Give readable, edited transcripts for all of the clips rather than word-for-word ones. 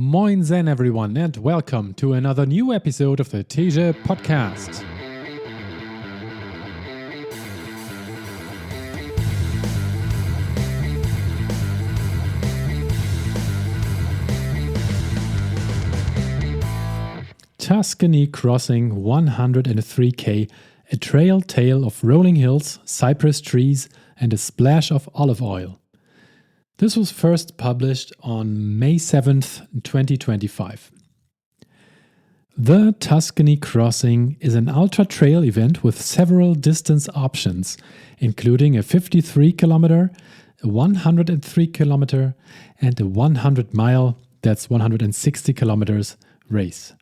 Moin Zen everyone and welcome to another new episode of the Teja podcast. Tuscany crossing 103k, a trail tale of rolling hills, cypress trees and a splash of olive oil. This was first published on May 7th, 2025. The Tuscany Crossing is an ultra-trail event with several distance options, including a 53-kilometer, a 103-kilometer, and a 100-mile, that's 160 kilometers, race.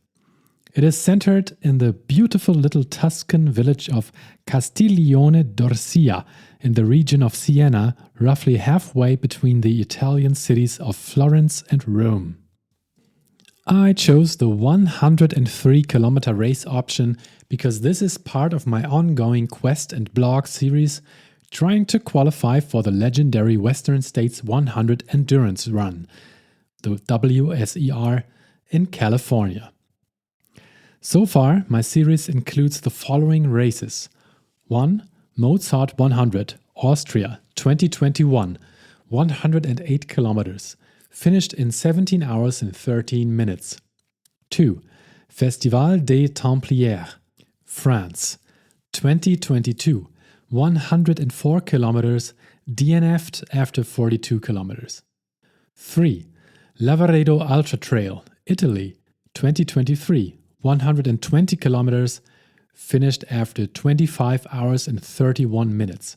It is centered in the beautiful little Tuscan village of Castiglione d'Orsia in the region of Siena, roughly halfway between the Italian cities of Florence and Rome. I chose the 103-kilometer race option because this is part of my ongoing quest and blog series trying to qualify for the legendary Western States 100 Endurance Run, the WSER, in California. So far, my series includes the following races. 1. Mozart 100, Austria, 2021, 108 kilometers, finished in 17 hours and 13 minutes. 2. Festival des Templiers, France, 2022, 104 kilometers, DNF'd after 42 kilometers. 3. Lavaredo Ultra Trail, Italy, 2023, 120 kilometers, finished after 25 hours and 31 minutes.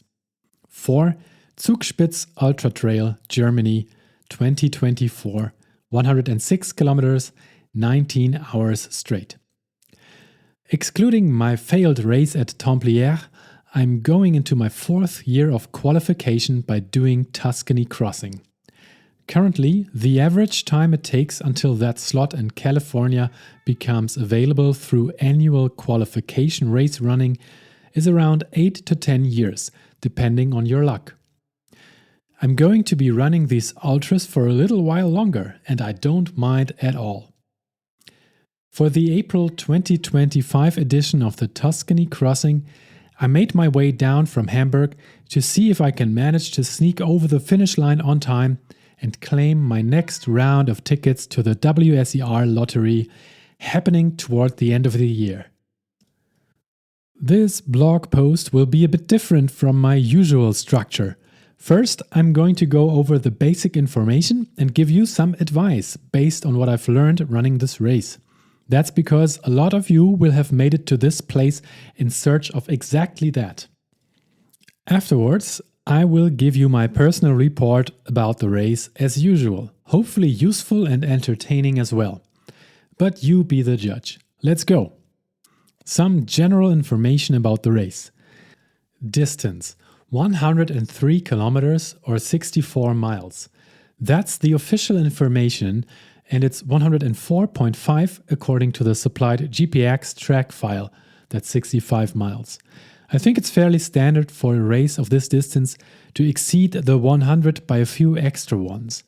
4. Zugspitz Ultra Trail, Germany, 2024, 106 kilometers, 19 hours straight. Excluding my failed race at Templiers, I'm going into my 4th year of qualification by doing Tuscany Crossing. Currently, the average time it takes until that slot in California becomes available through annual qualification race running is around 8 to 10 years, depending on your luck. I'm going to be running these ultras for a little while longer, and I don't mind at all. For the April 2025 edition of the Tuscany Crossing, I made my way down from Hamburg to see if I can manage to sneak over the finish line on time and claim my next round of tickets to the WSER lottery happening toward the end of the year. This blog post will be a bit different from my usual structure. First, I'm going to go over the basic information and give you some advice based on what I've learned running this race. That's because a lot of you will have made it to this place in search of exactly that. Afterwards, I will give you my personal report about the race as usual, hopefully useful and entertaining as well. But you be the judge. Let's go! Some general information about the race. Distance: 103 kilometers or 64 miles. That's the official information, and it's 104.5 according to the supplied GPX track file. That's 65 miles. I think it's fairly standard for a race of this distance to exceed the 100 by a few extra ones.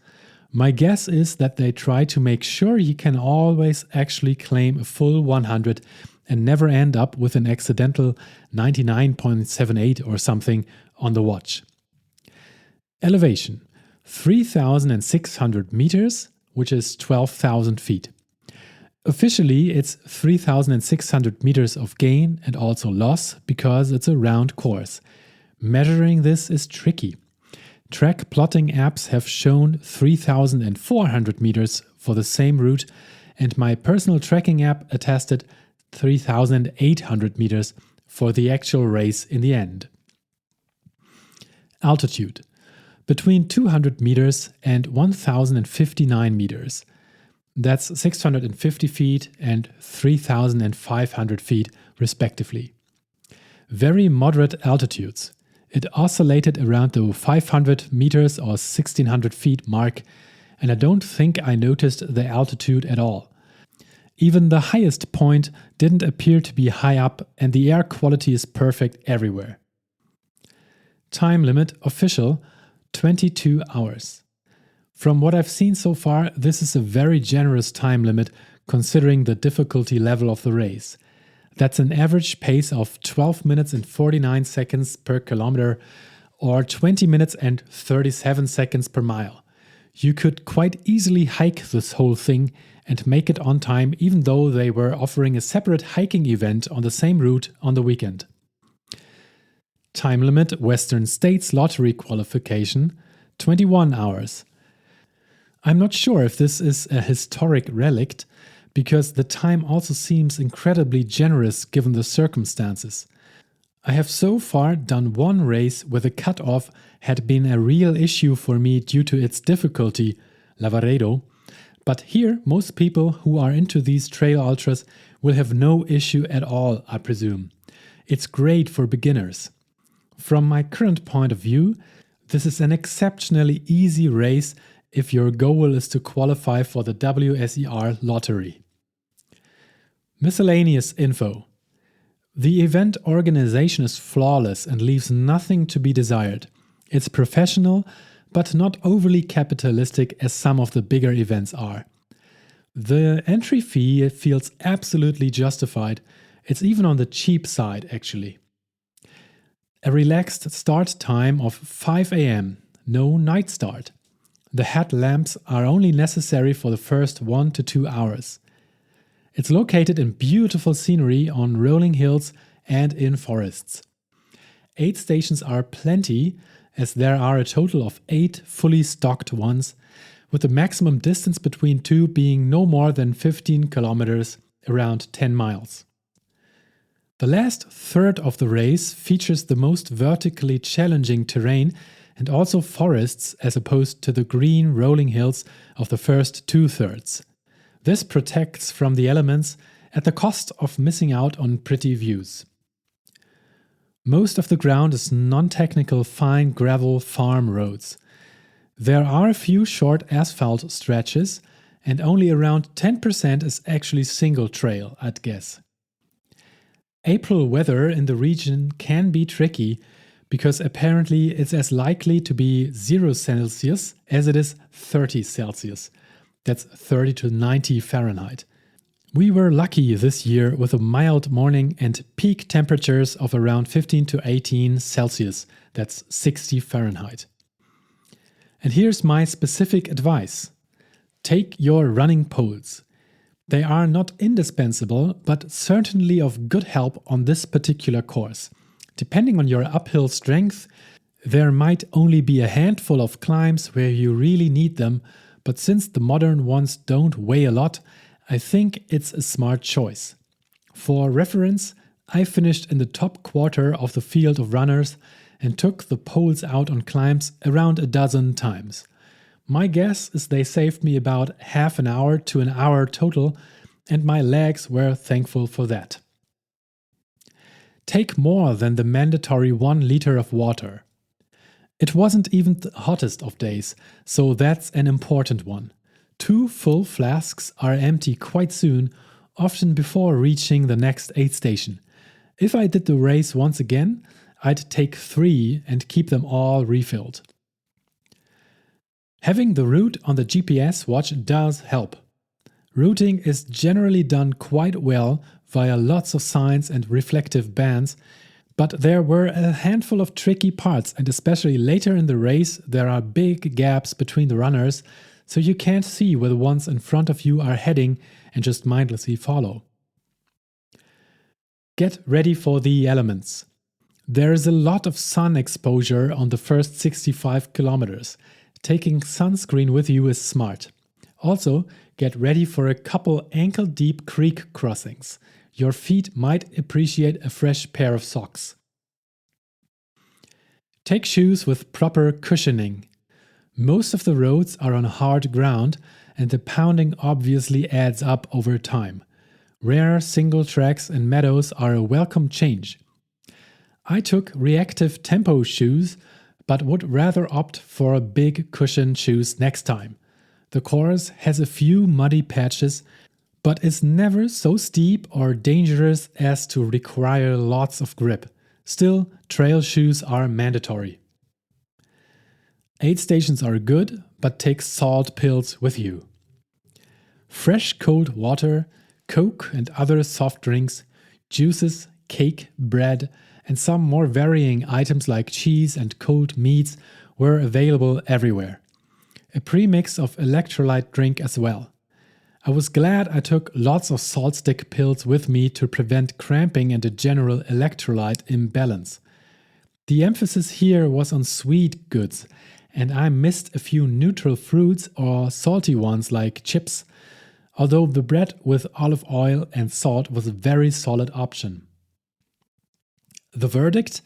My guess is that they try to make sure you can always actually claim a full 100 and never end up with an accidental 99.78 or something on the watch. Elevation: 3,600 meters, which is 12,000 feet. Officially, it's 3,600 meters of gain and also loss because it's a round course. Measuring this is tricky. Track plotting apps have shown 3,400 meters for the same route, and my personal tracking app attested 3,800 meters for the actual race in the end. Altitude: between 200 meters and 1,059 meters. That's 650 feet and 3,500 feet, respectively. Very moderate altitudes. It oscillated around the 500 meters or 1,600 feet mark, and I don't think I noticed the altitude at all. Even the highest point didn't appear to be high up, and the air quality is perfect everywhere. Time limit official: 22 hours. From what I've seen so far, this is a very generous time limit considering the difficulty level of the race. That's an average pace of 12 minutes and 49 seconds per kilometer or 20 minutes and 37 seconds per mile. You could quite easily hike this whole thing and make it on time, even though they were offering a separate hiking event on the same route on the weekend. Time limit Western States Lottery qualification 21 hours. I'm not sure if this is a historic relic, because the time also seems incredibly generous given the circumstances. I have so far done one race where the cutoff had been a real issue for me due to its difficulty, Lavaredo, but here most people who are into these trail ultras will have no issue at all, I presume. It's great for beginners. From my current point of view, this is an exceptionally easy race if your goal is to qualify for the WSER lottery. Miscellaneous info. The event organization is flawless and leaves nothing to be desired. It's professional, but not overly capitalistic as some of the bigger events are. The entry fee feels absolutely justified. It's even on the cheap side, actually. A relaxed start time of 5 a.m., no night start. The headlamps are only necessary for the first 1 to 2 hours. It's located in beautiful scenery on rolling hills and in forests. 8 stations are plenty, as there are a total of 8 fully stocked ones, with the maximum distance between two being no more than 15 kilometers, around 10 miles. The last third of the race features the most vertically challenging terrain and also forests as opposed to the green rolling hills of the first 2/3. This protects from the elements at the cost of missing out on pretty views. Most of the ground is non-technical fine gravel farm roads. There are a few short asphalt stretches, and only around 10% is actually single trail, I'd guess. April weather in the region can be tricky because apparently it's as likely to be 0 Celsius as it is 30 Celsius. That's 30 to 90 Fahrenheit. We were lucky this year with a mild morning and peak temperatures of around 15 to 18 Celsius. That's 60 Fahrenheit. And here's my specific advice. Take your running poles. They are not indispensable, but certainly of good help on this particular course. Depending on your uphill strength, there might only be a handful of climbs where you really need them, but since the modern ones don't weigh a lot, I think it's a smart choice. For reference, I finished in the top quarter of the field of runners and took the poles out on climbs around a dozen times. My guess is they saved me about half an hour to an hour total, and my legs were thankful for that. Take more than the mandatory 1 liter of water. It wasn't even the hottest of days, so that's an important one. 2 full flasks are empty quite soon, often before reaching the next aid station. If I did the race once again, I'd take 3 and keep them all refilled. Having the route on the GPS watch does help. Routing is generally done quite well via lots of signs and reflective bands, but there were a handful of tricky parts, and especially later in the race there are big gaps between the runners, so you can't see where the ones in front of you are heading and just mindlessly follow. Get ready for the elements. There is a lot of sun exposure on the first 65 kilometers. Taking sunscreen with you is smart. Also, get ready for a couple ankle-deep creek crossings. Your feet might appreciate a fresh pair of socks. Take shoes with proper cushioning. Most of the roads are on hard ground, and the pounding obviously adds up over time. Rare single tracks and meadows are a welcome change. I took reactive tempo shoes, but would rather opt for big cushion shoes next time. The course has a few muddy patches, but is never so steep or dangerous as to require lots of grip. Still, trail shoes are mandatory. Aid stations are good, but take salt pills with you. Fresh cold water, Coke and other soft drinks, juices, cake, bread, and some more varying items like cheese and cold meats were available everywhere. A premix of electrolyte drink as well. I was glad I took lots of salt stick pills with me to prevent cramping and a general electrolyte imbalance. The emphasis here was on sweet goods, and I missed a few neutral fruits or salty ones like chips, although the bread with olive oil and salt was a very solid option. The verdict?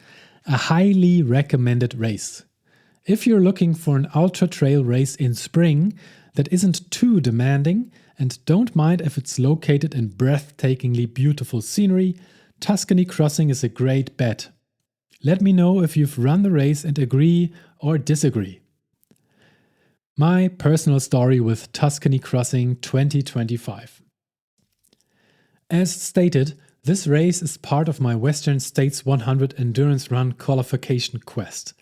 A highly recommended race. If you're looking for an ultra trail race in spring that isn't too demanding and don't mind if it's located in breathtakingly beautiful scenery, Tuscany Crossing is a great bet. Let me know if you've run the race and agree or disagree. My personal story with Tuscany Crossing 2025. As stated, this race is part of my Western States 100 endurance run qualification quest.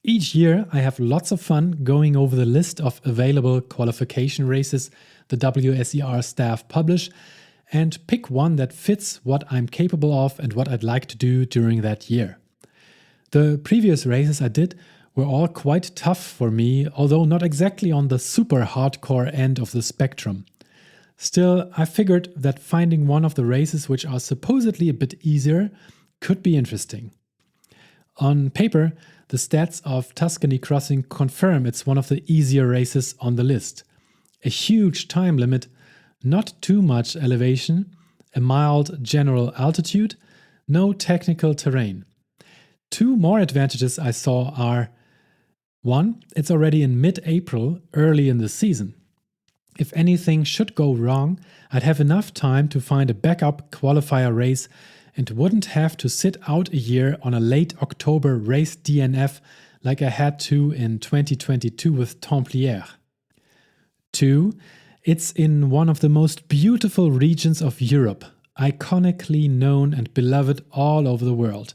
Each year I have lots of fun going over the list of available qualification races the WSER staff publish and pick one that fits what I'm capable of and what I'd like to do during that year. The previous races I did were all quite tough for me, although not exactly on the super hardcore end of the spectrum. Still, I figured that finding one of the races which are supposedly a bit easier could be interesting. On paper, the stats of Tuscany Crossing confirm it's one of the easier races on the list. A huge time limit, not too much elevation, a mild general altitude, no technical terrain. Two more advantages I saw are: 1. It's already in mid-April, early in the season. If anything should go wrong, I'd have enough time to find a backup qualifier race and wouldn't have to sit out a year on a late October race DNF like I had to in 2022 with Templiers. 2. It's in one of the most beautiful regions of Europe, iconically known and beloved all over the world.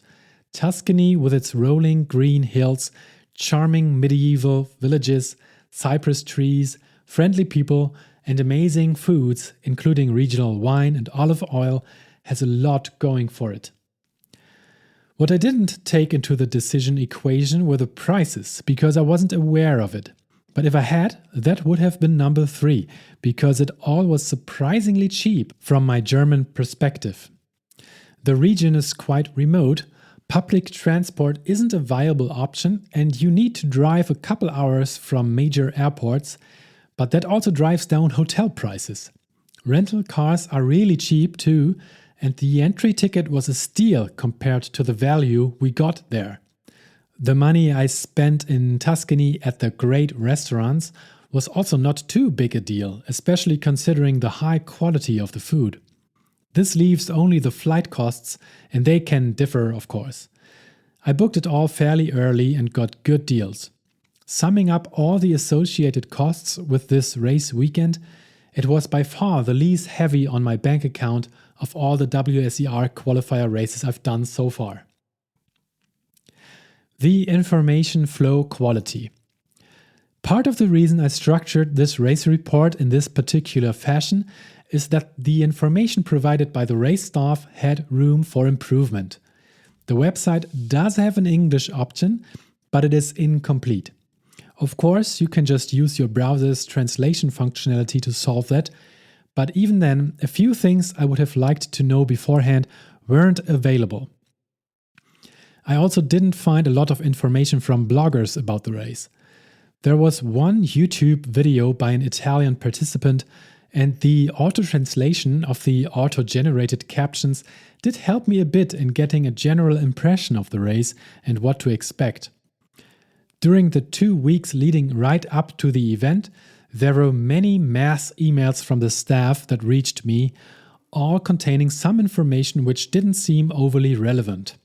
Tuscany with its rolling green hills, charming medieval villages, cypress trees, friendly people, and amazing foods, including regional wine and olive oil, has a lot going for it. What I didn't take into the decision equation were the prices, because I wasn't aware of it. But if I had, that would have been number 3, because it all was surprisingly cheap from my German perspective. The region is quite remote, public transport isn't a viable option, and you need to drive a couple hours from major airports, but that also drives down hotel prices. Rental cars are really cheap too, and the entry ticket was a steal compared to the value we got there. The money I spent in Tuscany at the great restaurants was also not too big a deal, especially considering the high quality of the food. This leaves only the flight costs, and they can differ, of course. I booked it all fairly early and got good deals. Summing up all the associated costs with this race weekend, it was by far the least heavy on my bank account of all the WSER qualifier races I've done so far. The information flow quality. Part of the reason I structured this race report in this particular fashion is that the information provided by the race staff had room for improvement. The website does have an English option, but it is incomplete. Of course, you can just use your browser's translation functionality to solve that, but even then, a few things I would have liked to know beforehand weren't available. I also didn't find a lot of information from bloggers about the race. There was one YouTube video by an Italian participant, and the auto-translation of the auto-generated captions did help me a bit in getting a general impression of the race and what to expect. During the 2 weeks leading right up to the event, there were many mass emails from the staff that reached me, all containing some information which didn't seem overly relevant.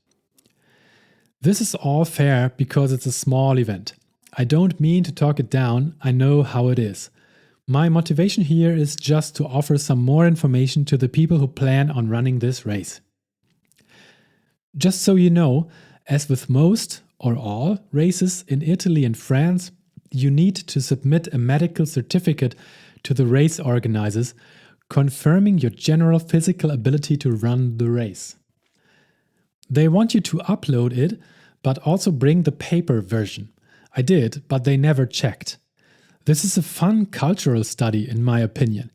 This is all fair because it's a small event. I don't mean to talk it down, I know how it is. My motivation here is just to offer some more information to the people who plan on running this race. Just so you know, as with most or all races in Italy and France, you need to submit a medical certificate to the race organizers, confirming your general physical ability to run the race. They want you to upload it, but also bring the paper version. I did, but they never checked. This is a fun cultural study, in my opinion.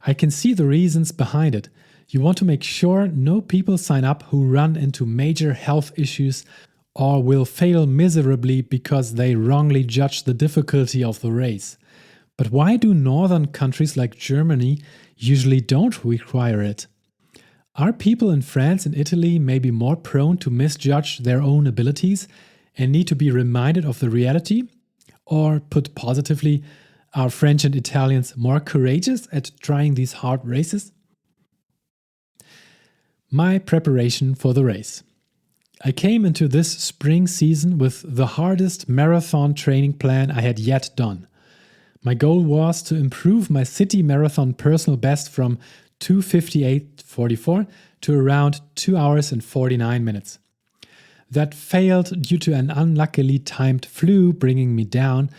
I can see the reasons behind it. You want to make sure no people sign up who run into major health issues or will fail miserably because they wrongly judge the difficulty of the race. But why do northern countries like Germany usually don't require it? Are people in France and Italy maybe more prone to misjudge their own abilities and need to be reminded of the reality? Or, put positively, are French and Italians more courageous at trying these hard races? My preparation for the race. I came into this spring season with the hardest marathon training plan I had yet done. My goal was to improve my city marathon personal best from 2:58:44 to around 2 hours and 49 minutes. That failed due to an unluckily timed flu bringing me down,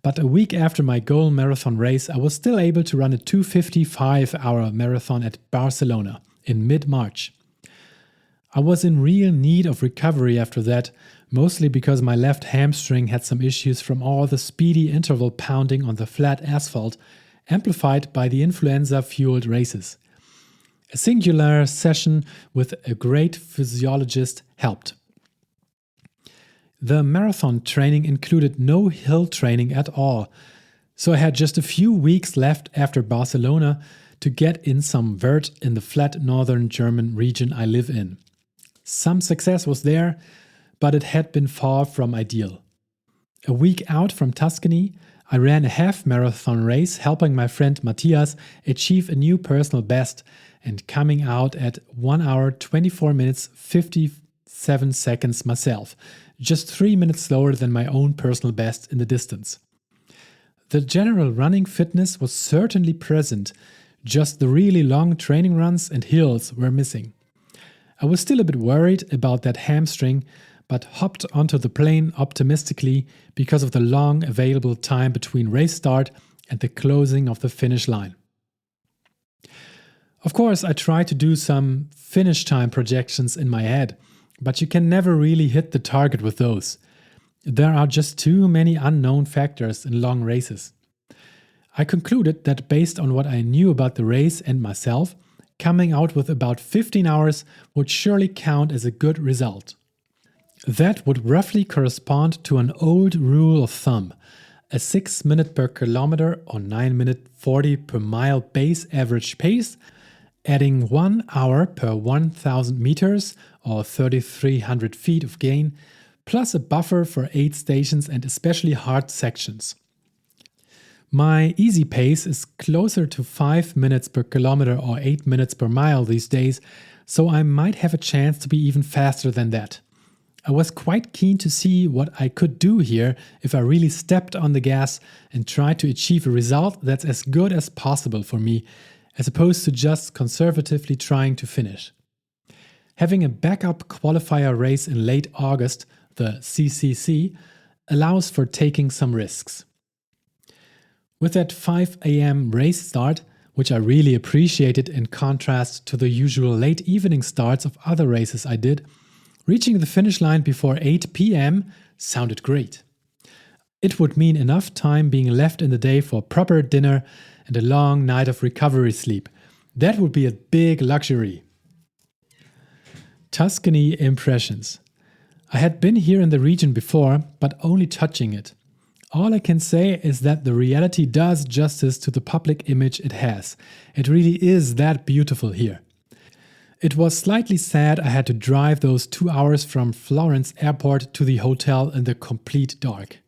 but a week after my goal marathon race, I was still able to run a 2:55-hour marathon at Barcelona in mid-March. I was in real need of recovery after that, mostly because my left hamstring had some issues from all the speedy interval pounding on the flat asphalt, amplified by the influenza-fueled races. A singular session with a great physiologist helped. The marathon training included no hill training at all, so I had just a few weeks left after Barcelona to get in some vert in the flat northern German region I live in. Some success was there, but it had been far from ideal. A week out from Tuscany, I ran a half marathon race, helping my friend Matthias achieve a new personal best and coming out at 1 hour 24 minutes 57 seconds myself, just 3 minutes slower than my own personal best in the distance. The general running fitness was certainly present, just the really long training runs and hills were missing. I was still a bit worried about that hamstring, but hopped onto the plane optimistically because of the long available time between race start and the closing of the finish line. Of course, I tried to do some finish time projections in my head, but you can never really hit the target with those. There are just too many unknown factors in long races. I concluded that based on what I knew about the race and myself, coming out with about 15 hours would surely count as a good result. That would roughly correspond to an old rule of thumb, a 6 minute per kilometer or 9 minute 40 per mile base average pace, adding 1 hour per 1,000 meters or 3,300 feet of gain, plus a buffer for aid stations and especially hard sections. My easy pace is closer to 5 minutes per kilometer or 8 minutes per mile these days, so I might have a chance to be even faster than that. I was quite keen to see what I could do here if I really stepped on the gas and tried to achieve a result that's as good as possible for me, as opposed to just conservatively trying to finish. Having a backup qualifier race in late August, the CCC, allows for taking some risks. With that 5 a.m. race start, which I really appreciated in contrast to the usual late evening starts of other races I did, reaching the finish line before 8 p.m. sounded great. It would mean enough time being left in the day for proper dinner and a long night of recovery sleep. That would be a big luxury. Tuscany impressions. I had been here in the region before, but only touching it. All I can say is that the reality does justice to the public image it has. It really is that beautiful here. It was slightly sad I had to drive those 2 hours from Florence airport to the hotel in the complete dark.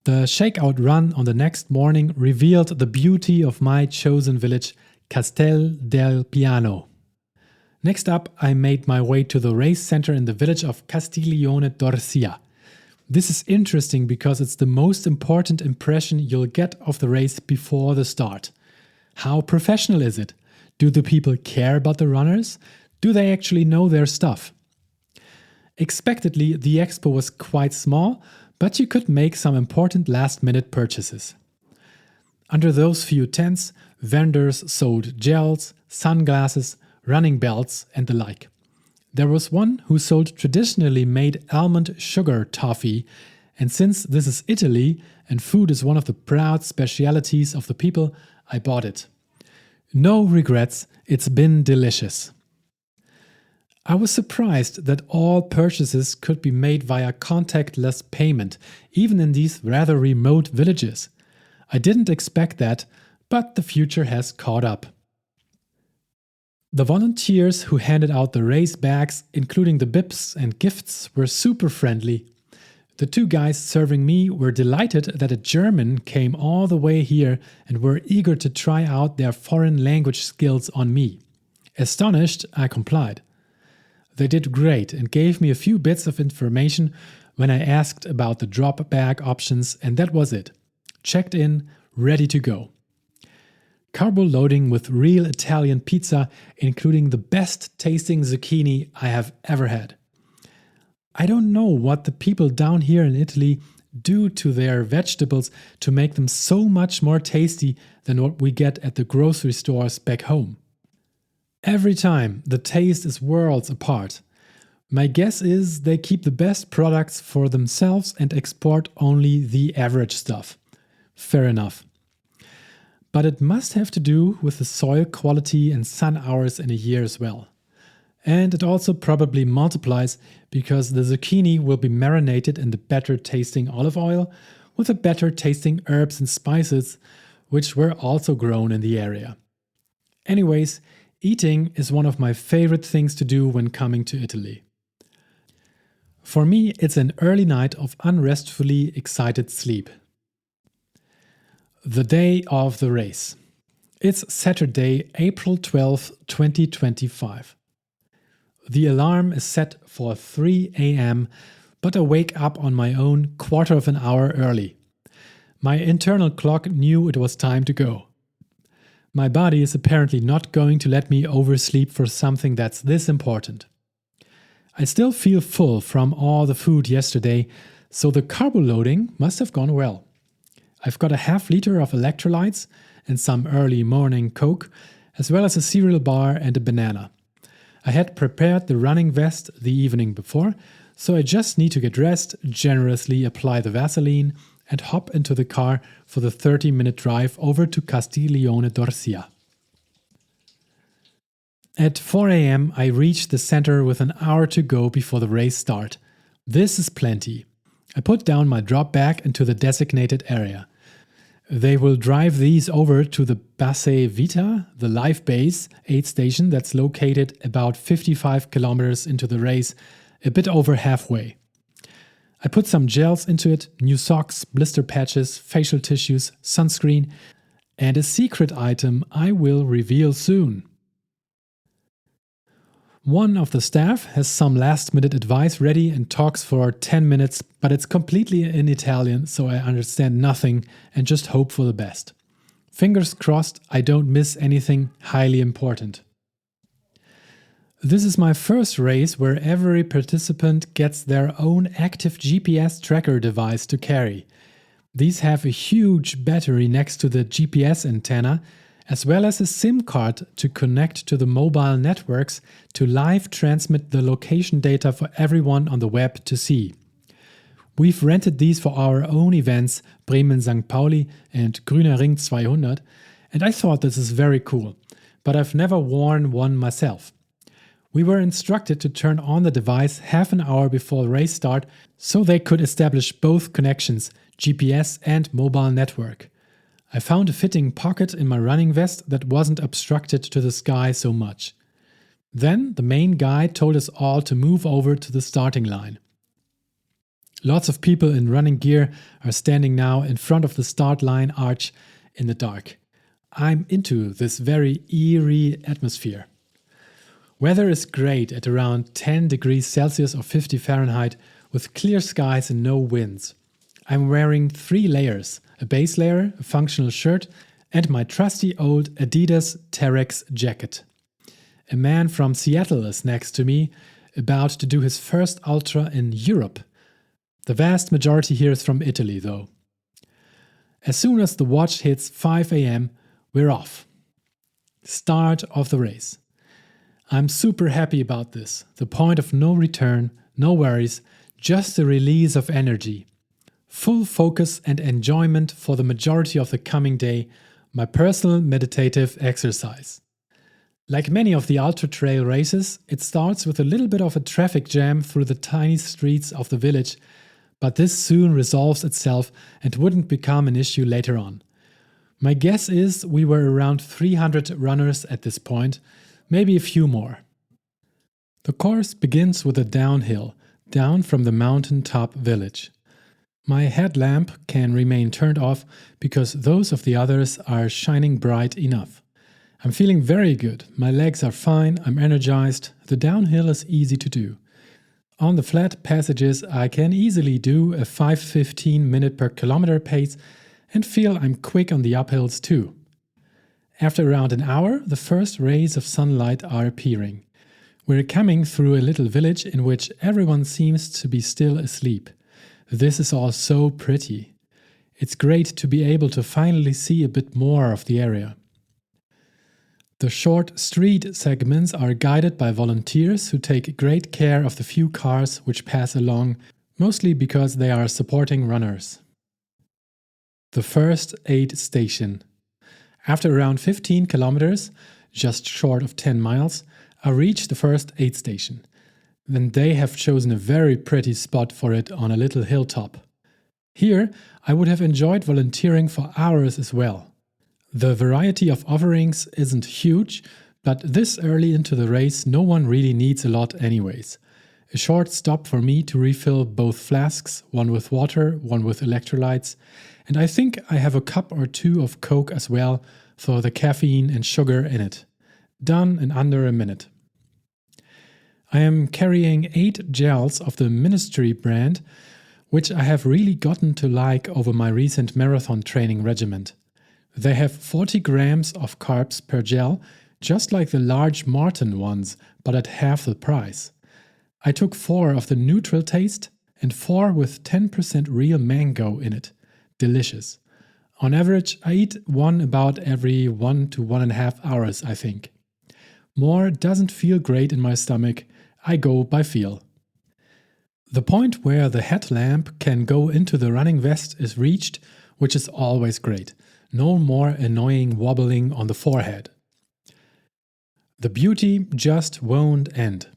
The shakeout run on the next morning revealed the beauty of my chosen village, Castel del Piano. Next up, I made my way to the race center in the village of Castiglione d'Orsia. This is interesting because it's the most important impression you'll get of the race before the start. How professional is it? Do the people care about the runners? Do they actually know their stuff? Expectedly, the expo was quite small, but you could make some important last-minute purchases. Under those few tents, vendors sold gels, sunglasses, running belts, and the like. There was one who sold traditionally made almond sugar toffee, and since this is Italy and food is one of the proud specialities of the people, I bought it. No regrets, it's been delicious. I was surprised that all purchases could be made via contactless payment, even in these rather remote villages. I didn't expect that, but the future has caught up. The volunteers who handed out the race bags, including the bibs and gifts, were super friendly. The two guys serving me were delighted that a German came all the way here and were eager to try out their foreign language skills on me. Astonished, I complied. They did great and gave me a few bits of information when I asked about the drop bag options, and that was it. Checked in, ready to go. Carbo loading with real Italian pizza, including the best tasting zucchini I have ever had. I don't know what the people down here in Italy do to their vegetables to make them so much more tasty than what we get at the grocery stores back home. Every time, the taste is worlds apart. My guess is they keep the best products for themselves and export only the average stuff. Fair enough. But it must have to do with the soil quality and sun hours in a year as well. And it also probably multiplies because the zucchini will be marinated in the better tasting olive oil with the better tasting herbs and spices, which were also grown in the area. Anyways, eating is one of my favorite things to do when coming to Italy. For me, it's an early night of unrestfully excited sleep. The day of the race. It's Saturday, April 12, 2025. The alarm is set for 3 a.m., but I wake up on my own quarter of an hour early. My internal clock knew it was time to go. My body is apparently not going to let me oversleep for something that's this important. I still feel full from all the food yesterday, so the carbo loading must have gone well. I've got a half liter of electrolytes and some early morning Coke, as well as a cereal bar and a banana. I had prepared the running vest the evening before, so I just need to get dressed, generously apply the Vaseline, and hop into the car for the 30-minute drive over to Castiglione d'Orsia. At 4 a.m. I reached the center with an hour to go before the race start. This is plenty. I put down my drop bag into the designated area. They will drive these over to the Base Vita, the live base aid station that's located about 55 kilometers into the race, a bit over halfway. I put some gels into it, new socks, blister patches, facial tissues, sunscreen, and a secret item I will reveal soon. One of the staff has some last-minute advice ready and talks for 10 minutes, but it's completely in Italian, so I understand nothing and just hope for the best. Fingers crossed I don't miss anything highly important. This is my first race where every participant gets their own active GPS tracker device to carry. These have a huge battery next to the GPS antenna, as well as a SIM card to connect to the mobile networks to live transmit the location data for everyone on the web to see. We've rented these for our own events, Bremen-St. Pauli and Grüner Ring 200, and I thought this is very cool, but I've never worn one myself. We were instructed to turn on the device half an hour before the race start so they could establish both connections, GPS and mobile network. I found a fitting pocket in my running vest that wasn't obstructed to the sky so much. Then the main guy told us all to move over to the starting line. Lots of people in running gear are standing now in front of the start line arch in the dark. I'm into this very eerie atmosphere. Weather is great at around 10 degrees Celsius or 50 Fahrenheit with clear skies and no winds. I'm wearing 3 layers, a base layer, a functional shirt, and my trusty old Adidas Terex jacket. A man from Seattle is next to me, about to do his first ultra in Europe. The vast majority here is from Italy, though. As soon as the watch hits 5 a.m., we're off. Start of the race. I'm super happy about this. The point of no return, no worries, just a release of energy. Full focus and enjoyment for the majority of the coming day, my personal meditative exercise. Like many of the ultra trail races, it starts with a little bit of a traffic jam through the tiny streets of the village, but this soon resolves itself and wouldn't become an issue later on. My guess is we were around 300 runners at this point, maybe a few more. The course begins with a downhill, down from the mountain-top village. My headlamp can remain turned off because those of the others are shining bright enough. I'm feeling very good, my legs are fine, I'm energized, the downhill is easy to do. On the flat passages I can easily do a 5:15 minute per kilometer pace and feel I'm quick on the uphills too. After around an hour, the first rays of sunlight are appearing. We're coming through a little village in which everyone seems to be still asleep. This is all so pretty. It's great to be able to finally see a bit more of the area. The short street segments are guided by volunteers who take great care of the few cars which pass along, mostly because they are supporting runners. The first aid station. After around 15 kilometers, just short of 10 miles, I reach the first aid station. Then they have chosen a very pretty spot for it on a little hilltop. Here, I would have enjoyed volunteering for hours as well. The variety of offerings isn't huge, but this early into the race no one really needs a lot anyways. A short stop for me to refill both flasks, one with water, one with electrolytes, and I think I have a cup or two of Coke as well for the caffeine and sugar in it. Done in under a minute. I am carrying 8 gels of the Ministry brand, which I have really gotten to like over my recent marathon training regimen. They have 40 grams of carbs per gel, just like the large Martin ones, but at half the price. I took 4 of the neutral taste and 4 with 10% real mango in it. Delicious. On average, I eat one about every 1 to 1.5 hours, I think. More doesn't feel great in my stomach. I go by feel. The point where the headlamp can go into the running vest is reached, which is always great. No more annoying wobbling on the forehead. The beauty just won't end.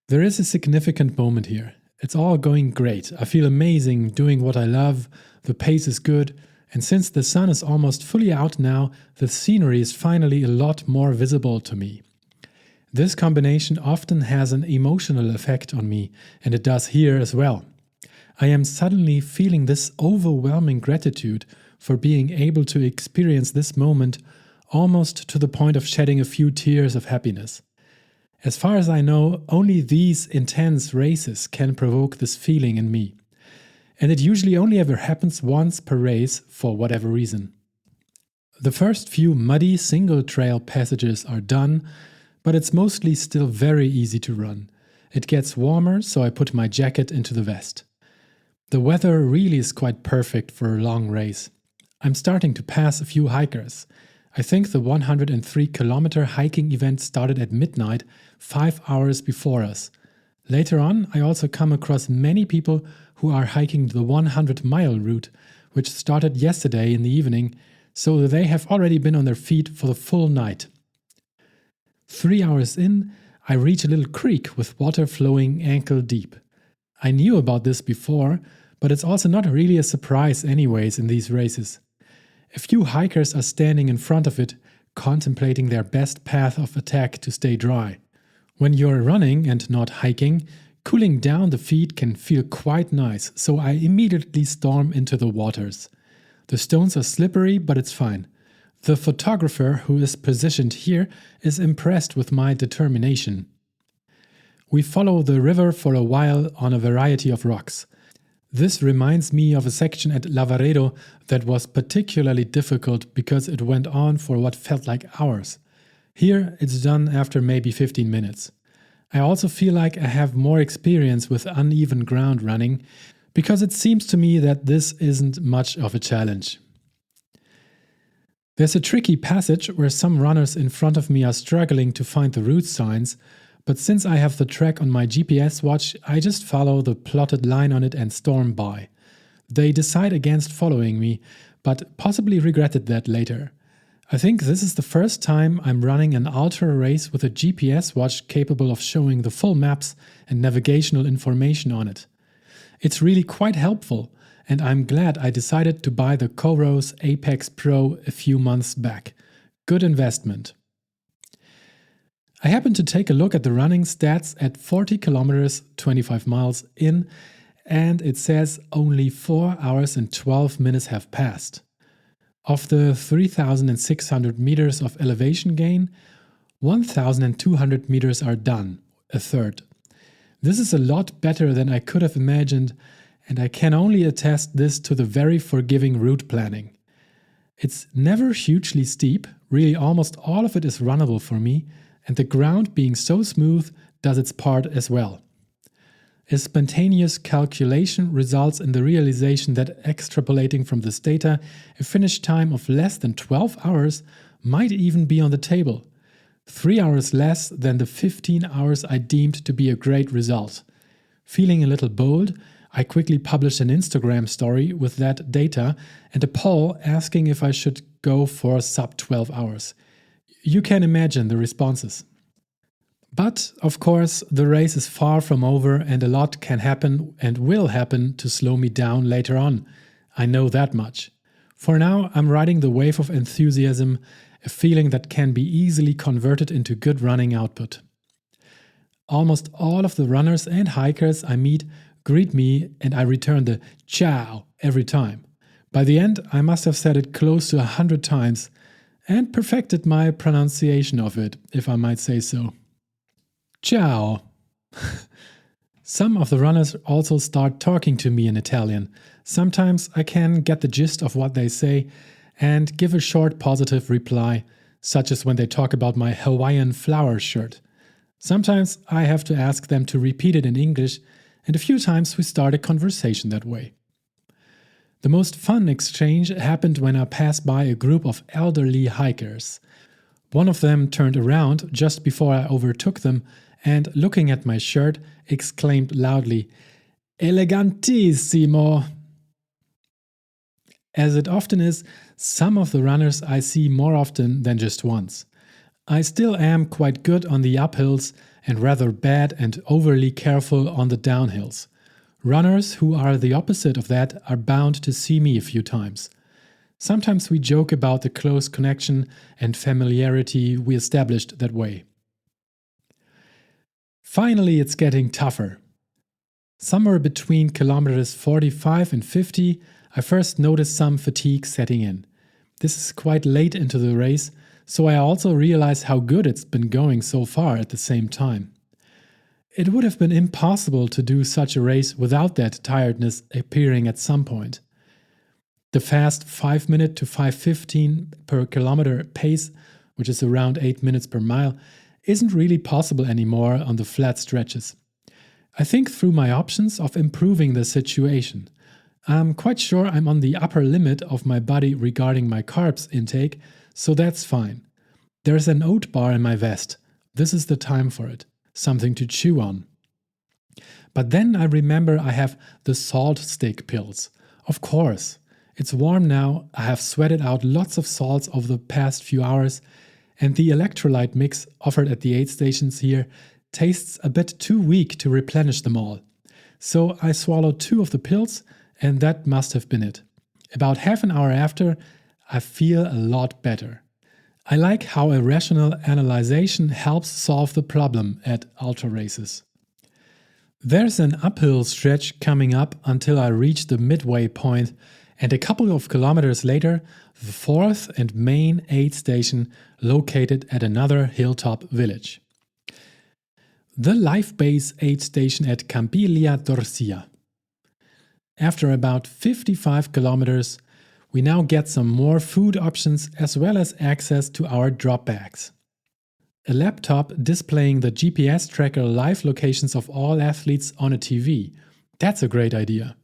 There is a significant moment here. It's all going great. I feel amazing doing what I love, the pace is good, and since the sun is almost fully out now, the scenery is finally a lot more visible to me. This combination often has an emotional effect on me, and it does here as well. I am suddenly feeling this overwhelming gratitude for being able to experience this moment almost to the point of shedding a few tears of happiness. As far as I know, only these intense races can provoke this feeling in me. And it usually only ever happens once per race for whatever reason. The first few muddy single trail passages are done, but it's mostly still very easy to run. It gets warmer, so I put my jacket into the vest. The weather really is quite perfect for a long race. I'm starting to pass a few hikers. I think the 103-kilometer hiking event started at midnight, 5 hours before us. Later on, I also come across many people who are hiking the 100-mile route, which started yesterday in the evening, so they have already been on their feet for the full night. 3 hours in, I reach a little creek with water flowing ankle deep. I knew about this before, but it's also not really a surprise anyways in these races. A few hikers are standing in front of it, contemplating their best path of attack to stay dry. When you're running and not hiking, cooling down the feet can feel quite nice, so I immediately storm into the waters. The stones are slippery, but it's fine. The photographer who is positioned here is impressed with my determination. We follow the river for a while on a variety of rocks. This reminds me of a section at Lavaredo that was particularly difficult because it went on for what felt like hours. Here it's done after maybe 15 minutes. I also feel like I have more experience with uneven ground running because it seems to me that this isn't much of a challenge. There's a tricky passage where some runners in front of me are struggling to find the route signs, but since I have the track on my GPS watch, I just follow the plotted line on it and storm by. They decide against following me, but possibly regretted that later. I think this is the first time I'm running an ultra race with a GPS watch capable of showing the full maps and navigational information on it. It's really quite helpful, and I'm glad I decided to buy the Coros Apex Pro a few months back. Good investment. I happened to take a look at the running stats at 40 kilometers, 25 miles in, and it says only 4 hours and 12 minutes have passed. Of the 3,600 meters of elevation gain, 1,200 meters are done, a third. This is a lot better than I could have imagined, and I can only attest this to the very forgiving route planning. It's never hugely steep, really almost all of it is runnable for me, and the ground being so smooth does its part as well. A spontaneous calculation results in the realization that extrapolating from this data, a finish time of less than 12 hours might even be on the table. 3 hours less than the 15 hours I deemed to be a great result. Feeling a little bold, I quickly published an Instagram story with that data and a poll asking if I should go for sub 12 hours. You can imagine the responses. But, of course, the race is far from over and a lot can happen and will happen to slow me down later on. I know that much. For now, I'm riding the wave of enthusiasm, a feeling that can be easily converted into good running output. Almost all of the runners and hikers I meet greet me and I return the ciao every time. By the end, I must have said it close to 100 times and perfected my pronunciation of it, if I might say so. Ciao. Some of the runners also start talking to me in Italian. Sometimes I can get the gist of what they say and give a short positive reply, such as when they talk about my Hawaiian flower shirt. Sometimes I have to ask them to repeat it in English, and a few times we start a conversation that way. The most fun exchange happened when I passed by a group of elderly hikers. One of them turned around just before I overtook them and, looking at my shirt, exclaimed loudly, "Elegantissimo!" As it often is, some of the runners I see more often than just once. I still am quite good on the uphills and rather bad and overly careful on the downhills. Runners who are the opposite of that are bound to see me a few times. Sometimes we joke about the close connection and familiarity we established that way. Finally, it's getting tougher. Somewhere between kilometers 45 and 50, I first noticed some fatigue setting in. This is quite late into the race, so I also realize how good it's been going so far at the same time. It would have been impossible to do such a race without that tiredness appearing at some point. The fast 5 minute to 5:15 per kilometer pace, which is around 8 minutes per mile, isn't really possible anymore on the flat stretches. I think through my options of improving the situation. I'm quite sure I'm on the upper limit of my body regarding my carbs intake, so that's fine. There's an oat bar in my vest. This is the time for it. Something to chew on. But then I remember I have the salt stick pills. Of course. It's warm now, I have sweated out lots of salts over the past few hours, and the electrolyte mix offered at the aid stations here tastes a bit too weak to replenish them all. So I swallowed 2 of the pills, and that must have been it. About half an hour after, I feel a lot better. I like how a rational analyzation helps solve the problem at ultra races. There's an uphill stretch coming up until I reach the midway point, and a couple of kilometers later, the 4th and main aid station located at another hilltop village. The life base aid station at Campiglia d'Orsia. After about 55 kilometers, we now get some more food options as well as access to our drop bags. A laptop displaying the GPS tracker live locations of all athletes on a TV. That's a great idea.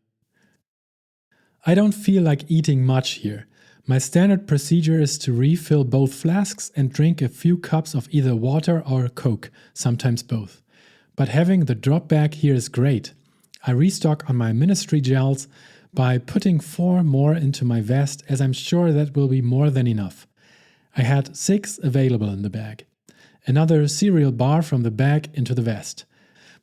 I don't feel like eating much here. My standard procedure is to refill both flasks and drink a few cups of either water or Coke, sometimes both. But having the drop bag here is great. I restock on my ministry gels by putting 4 more into my vest, as I'm sure that will be more than enough. I had 6 available in the bag. Another cereal bar from the bag into the vest.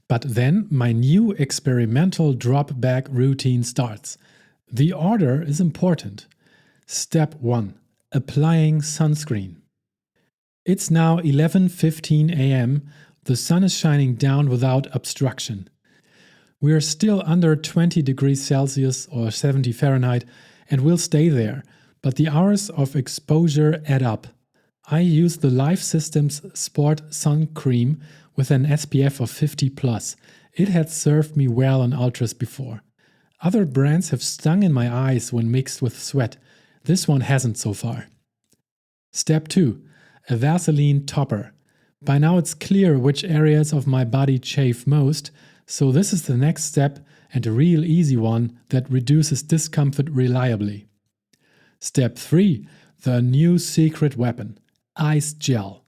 But then my new experimental drop bag routine starts. The order is important. Step 1. Applying sunscreen. It's now 11:15 a.m. The sun is shining down without obstruction. We are still under 20 degrees Celsius or 70 Fahrenheit and will stay there, but the hours of exposure add up. I use the Life Systems Sport Sun Cream with an SPF of 50+. It had served me well on ultras before. Other brands have stung in my eyes when mixed with sweat. This one hasn't so far. Step 2. A Vaseline topper. By now it's clear which areas of my body chafe most, so this is the next step and a real easy one that reduces discomfort reliably. Step 3. The new secret weapon. Ice gel.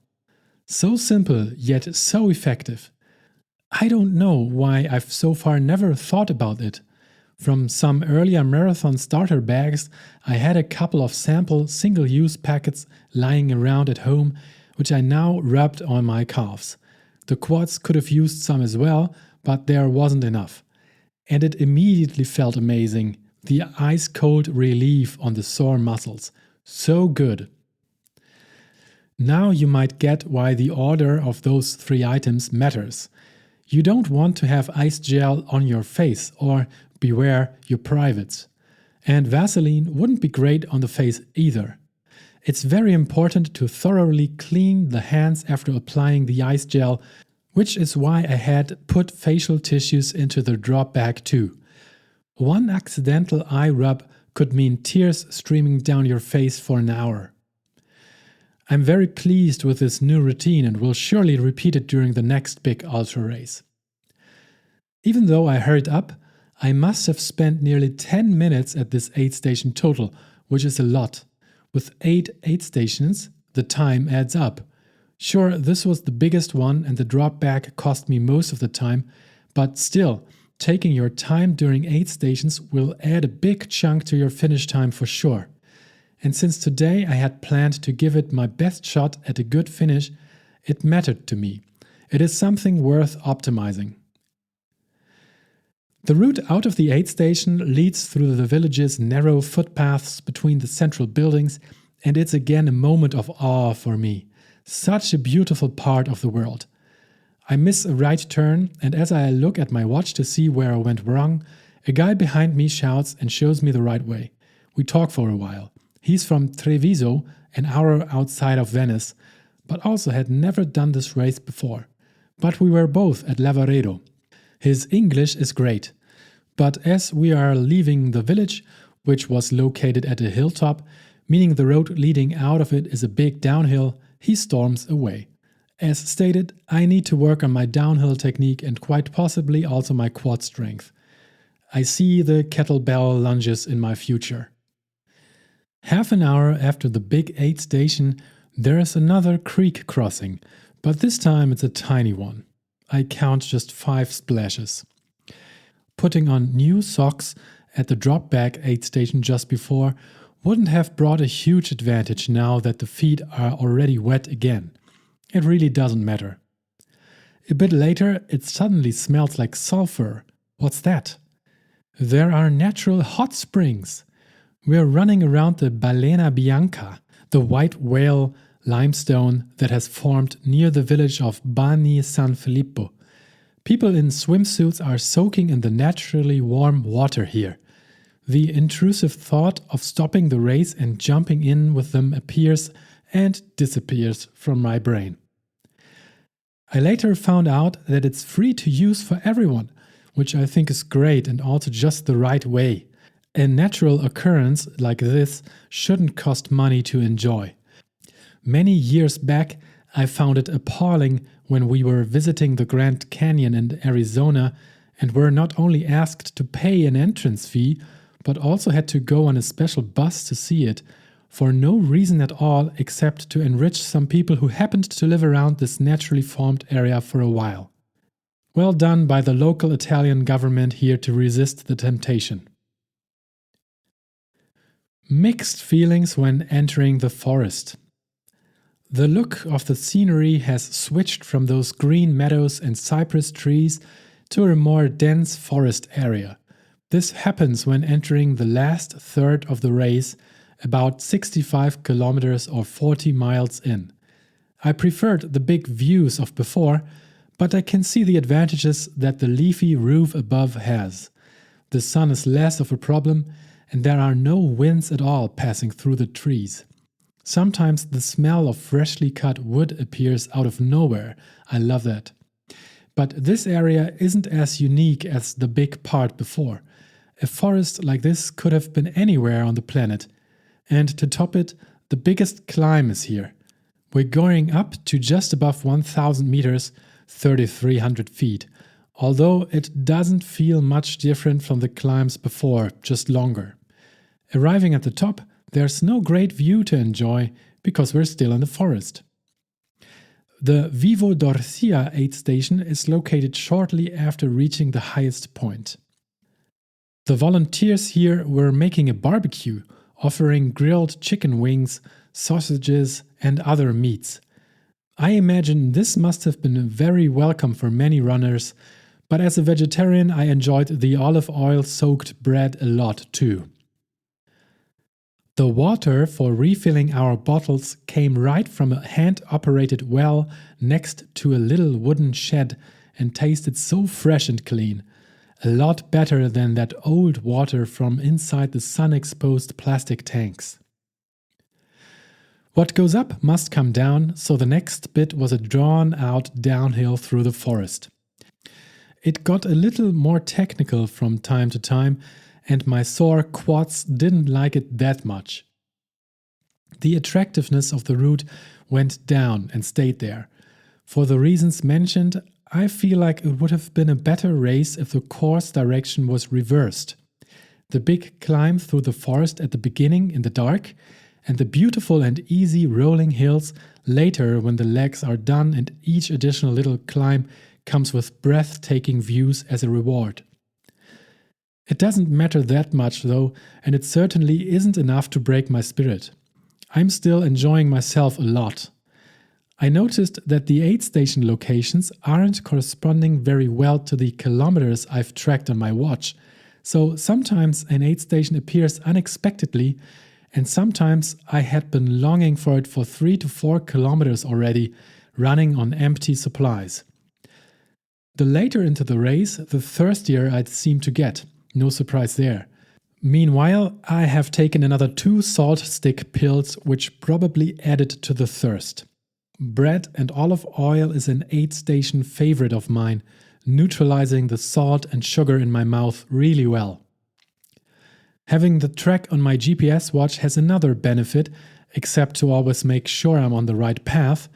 So simple, yet so effective. I don't know why I've so far never thought about it. From some earlier marathon starter bags, I had a couple of sample single-use packets lying around at home, which I now rubbed on my calves. The quads could have used some as well, but there wasn't enough. And it immediately felt amazing. The ice-cold relief on the sore muscles. So good. Now you might get why the order of those 3 items matters. You don't want to have ice gel on your face, or beware your privates. And Vaseline wouldn't be great on the face either. It's very important to thoroughly clean the hands after applying the ice gel, which is why I had put facial tissues into the drop bag too. One accidental eye rub could mean tears streaming down your face for an hour. I'm very pleased with this new routine and will surely repeat it during the next big ultra race. Even though I hurried up, I must have spent nearly 10 minutes at this aid station total, which is a lot. With 8 aid stations, the time adds up. Sure, this was the biggest one and the drop bag cost me most of the time, but still, taking your time during aid stations will add a big chunk to your finish time for sure. And since today I had planned to give it my best shot at a good finish, it mattered to me. It is something worth optimizing. The route out of the aid station leads through the village's narrow footpaths between the central buildings, and it's again a moment of awe for me. Such a beautiful part of the world. I miss a right turn, and as I look at my watch to see where I went wrong, a guy behind me shouts and shows me the right way. We talk for a while. He's from Treviso, an hour outside of Venice, but also had never done this race before. But we were both at Lavaredo. His English is great. But as we are leaving the village, which was located at a hilltop, meaning the road leading out of it is a big downhill, he storms away. As stated, I need to work on my downhill technique and quite possibly also my quad strength. I see the kettlebell lunges in my future. Half an hour after the big aid station, there is another creek crossing, but this time it's a tiny one. I count just 5 splashes. Putting on new socks at the drop bag aid station just before wouldn't have brought a huge advantage now that the feet are already wet again. It really doesn't matter. A bit later, it suddenly smells like sulfur. What's that? There are natural hot springs. We are running around the Balena Bianca, the white whale limestone that has formed near the village of Bani San Filippo. People in swimsuits are soaking in the naturally warm water here. The intrusive thought of stopping the race and jumping in with them appears and disappears from my brain. I later found out that it's free to use for everyone, which I think is great and also just the right way. A natural occurrence like this shouldn't cost money to enjoy. Many years back, I found it appalling when we were visiting the Grand Canyon in Arizona and were not only asked to pay an entrance fee, but also had to go on a special bus to see it, for no reason at all except to enrich some people who happened to live around this naturally formed area for a while. Well done by the local Italian government here to resist the temptation. Mixed feelings when entering the forest. The look of the scenery has switched from those green meadows and cypress trees to a more dense forest area. This happens when entering the last third of the race, about 65 kilometers or 40 miles in. I preferred the big views of before, but I can see the advantages that the leafy roof above has. The sun is less of a problem, and there are no winds at all passing through the trees. Sometimes the smell of freshly cut wood appears out of nowhere. I love that. But this area isn't as unique as the big part before. A forest like this could have been anywhere on the planet. And to top it, the biggest climb is here. We're going up to just above 1,000 meters, 3,300 feet, although it doesn't feel much different from the climbs before, just longer. Arriving at the top, there's no great view to enjoy because we're still in the forest. The Vivo d'Orcia aid station is located shortly after reaching the highest point. The volunteers here were making a barbecue, offering grilled chicken wings, sausages, and other meats. I imagine this must have been very welcome for many runners, but as a vegetarian I enjoyed the olive oil soaked bread a lot too. The water for refilling our bottles came right from a hand-operated well next to a little wooden shed and tasted so fresh and clean. A lot better than that old water from inside the sun-exposed plastic tanks. What goes up must come down, so the next bit was a drawn-out downhill through the forest. It got a little more technical from time to time, and my sore quads didn't like it that much. The attractiveness of the route went down and stayed there. For the reasons mentioned, I feel like it would have been a better race if the course direction was reversed. The big climb through the forest at the beginning in the dark, and the beautiful and easy rolling hills later when the legs are done and each additional little climb comes with breathtaking views as a reward. It doesn't matter that much though, and it certainly isn't enough to break my spirit. I'm still enjoying myself a lot. I noticed that the aid station locations aren't corresponding very well to the kilometers I've tracked on my watch, so sometimes an aid station appears unexpectedly, and sometimes I had been longing for it for 3 to 4 kilometers already, running on empty supplies. The later into the race, the thirstier I'd seem to get. No surprise there. Meanwhile, I have taken another 2 salt stick pills, which probably added to the thirst. Bread and olive oil is an aid station favorite of mine, neutralizing the salt and sugar in my mouth really well. Having the track on my GPS watch has another benefit, except to always make sure I'm on the right path.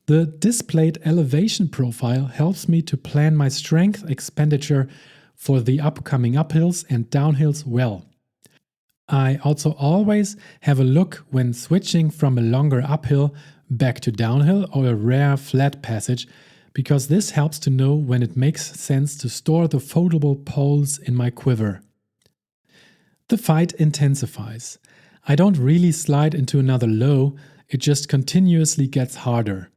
The displayed elevation profile helps me to plan my strength expenditure for the upcoming uphills and downhills well. I also always have a look when switching from a longer uphill back to downhill or a rare flat passage, because this helps to know when it makes sense to store the foldable poles in my quiver. The fight intensifies. I don't really slide into another low, it just continuously gets harder.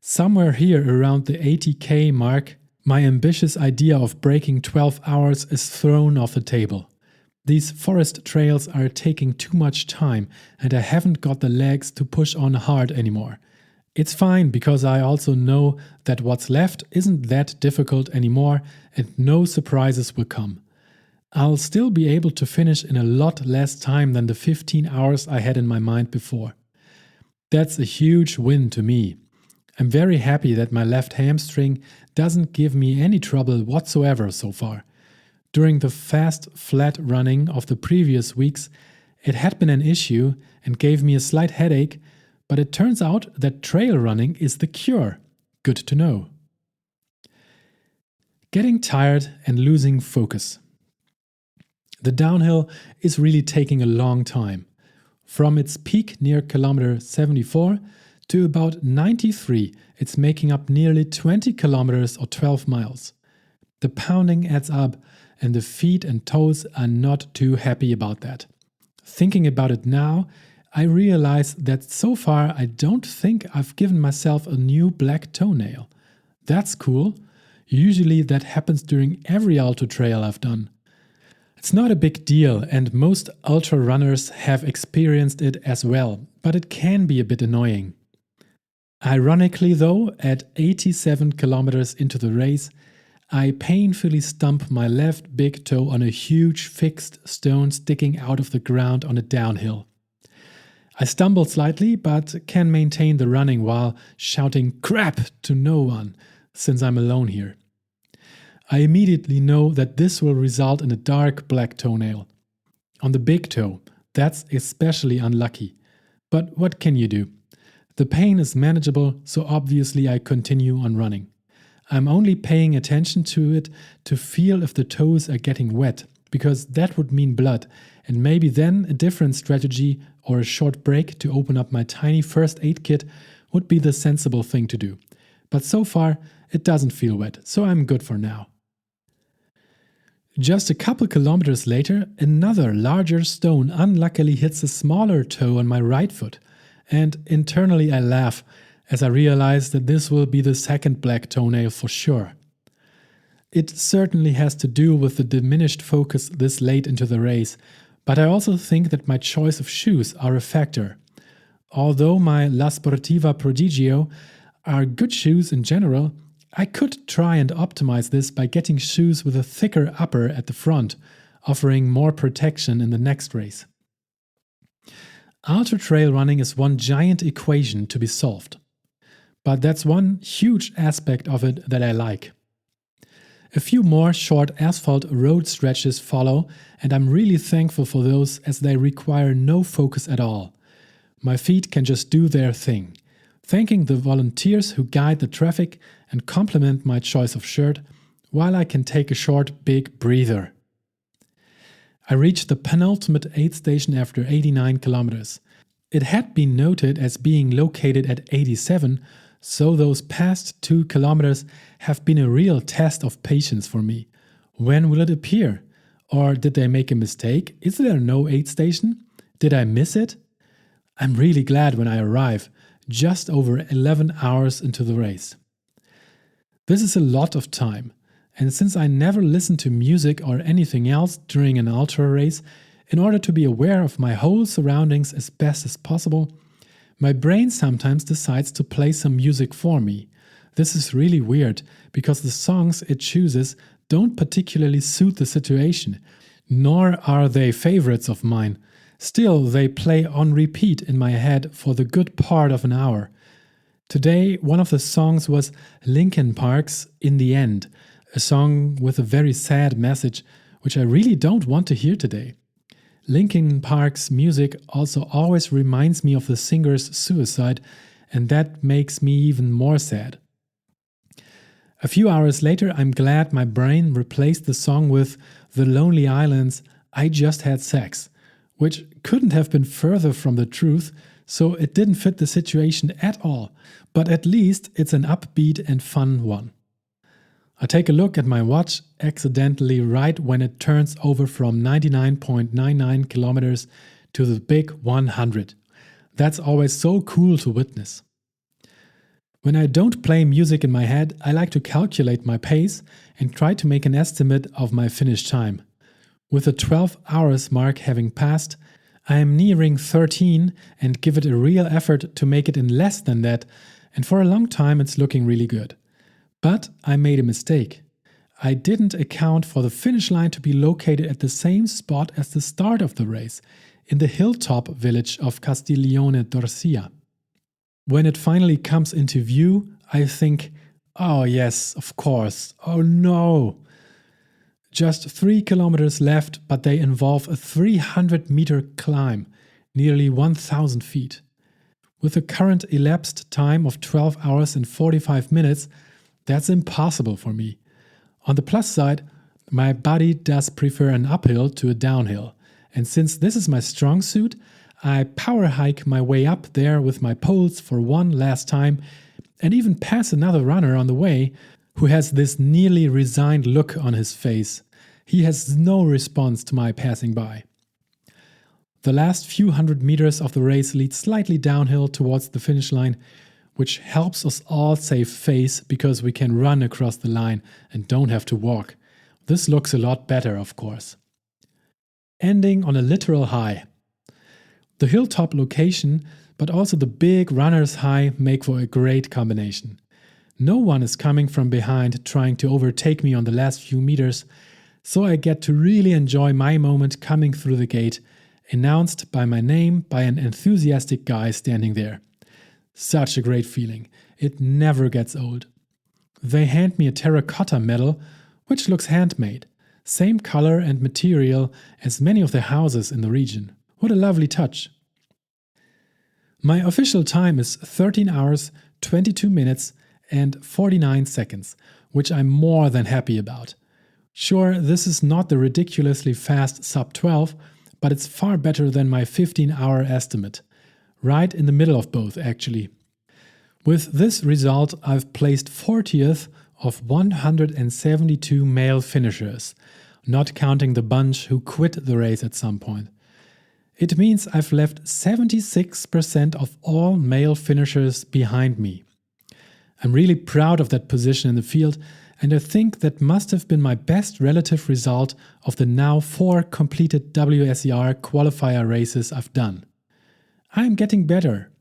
Somewhere here around the 80k mark, my ambitious idea of breaking 12 hours is thrown off the table. These forest trails are taking too much time and I haven't got the legs to push on hard anymore. It's fine because I also know that what's left isn't that difficult anymore and no surprises will come. I'll still be able to finish in a lot less time than the 15 hours I had in my mind before. That's a huge win to me. I'm very happy that my left hamstring doesn't give me any trouble whatsoever so far. During the fast, flat running of the previous weeks, it had been an issue and gave me a slight headache, but it turns out that trail running is the cure. Good to know. Getting tired and losing focus. The downhill is really taking a long time. From its peak near kilometer 74 to about 93, it's making up nearly 20 kilometers or 12 miles. The pounding adds up, and the feet and toes are not too happy about that. Thinking about it now, I realize that so far I don't think I've given myself a new black toenail. That's cool. Usually that happens during every ultra trail I've done. It's not a big deal, and most ultra runners have experienced it as well, but it can be a bit annoying. Ironically though, at 87 kilometers into the race, I painfully stump my left big toe on a huge fixed stone sticking out of the ground on a downhill. I stumble slightly, but can maintain the running while shouting "crap" to no one, since I'm alone here. I immediately know that this will result in a dark black toenail. On the big toe, that's especially unlucky. But what can you do? The pain is manageable, so obviously I continue on running. I'm only paying attention to it to feel if the toes are getting wet, because that would mean blood, and maybe then a different strategy or a short break to open up my tiny first aid kit would be the sensible thing to do. But so far, it doesn't feel wet, so I'm good for now. Just a couple kilometers later, another larger stone unluckily hits a smaller toe on my right foot, and internally I laugh as I realize that this will be the second black toenail for sure. It certainly has to do with the diminished focus this late into the race, but I also think that my choice of shoes are a factor. Although my La Sportiva Prodigio are good shoes in general, I could try and optimize this by getting shoes with a thicker upper at the front, offering more protection in the next race. Ultra trail running is one giant equation to be solved. But that's one huge aspect of it that I like. A few more short asphalt road stretches follow, and I'm really thankful for those as they require no focus at all. My feet can just do their thing. Thanking the volunteers who guide the traffic and compliment my choice of shirt, while I can take a short, big breather. I reached the penultimate aid station after 89 kilometers. It had been noted as being located at 87, so those past 2 kilometers have been a real test of patience for me. When will it appear? Or did they make a mistake? Is there no aid station? Did I miss it? I'm really glad when I arrive, just over 11 hours into the race. This is a lot of time, and since I never listen to music or anything else during an ultra race, in order to be aware of my whole surroundings as best as possible, my brain sometimes decides to play some music for me. This is really weird, because the songs it chooses don't particularly suit the situation, nor are they favorites of mine. Still, they play on repeat in my head for the good part of an hour. Today, one of the songs was Linkin Park's In the End, a song with a very sad message, which I really don't want to hear today. Linkin Park's music also always reminds me of the singer's suicide, and that makes me even more sad. A few hours later, I'm glad my brain replaced the song with The Lonely Island's I Just Had Sex, which couldn't have been further from the truth, so it didn't fit the situation at all, but at least it's an upbeat and fun one. I take a look at my watch accidentally right when it turns over from 99.99 kilometers to the big 100. That's always so cool to witness. When I don't play music in my head, I like to calculate my pace and try to make an estimate of my finish time. With the 12 hours mark having passed, I am nearing 13 and give it a real effort to make it in less than that, and for a long time it's looking really good. But I made a mistake. I didn't account for the finish line to be located at the same spot as the start of the race, in the hilltop village of Castiglione d'Orsia. When it finally comes into view, I think, oh yes, of course, oh no. Just 3 kilometers left, but they involve a 300-meter climb, nearly 1,000 feet. With the current elapsed time of 12 hours and 45 minutes, that's impossible for me. On the plus side, my body does prefer an uphill to a downhill, and since this is my strong suit, I power hike my way up there with my poles for one last time and even pass another runner on the way who has this nearly resigned look on his face. He has no response to my passing by. The last few hundred meters of the race lead slightly downhill towards the finish line, which helps us all save face because we can run across the line and don't have to walk. This looks a lot better, of course. Ending on a literal high. The hilltop location, but also the big runner's high, make for a great combination. No one is coming from behind trying to overtake me on the last few meters, so I get to really enjoy my moment coming through the gate, announced by my name by an enthusiastic guy standing there. Such a great feeling. It never gets old. They hand me a terracotta medal, which looks handmade. Same color and material as many of the houses in the region. What a lovely touch. My official time is 13 hours, 22 minutes and 49 seconds, which I'm more than happy about. Sure, this is not the ridiculously fast sub 12, but it's far better than my 15-hour estimate. Right in the middle of both, actually. With this result, I've placed 40th of 172 male finishers, not counting the bunch who quit the race at some point. It means I've left 76% of all male finishers behind me. I'm really proud of that position in the field, and I think that must have been my best relative result of the now 4 completed WSER qualifier races I've done. I'm getting better.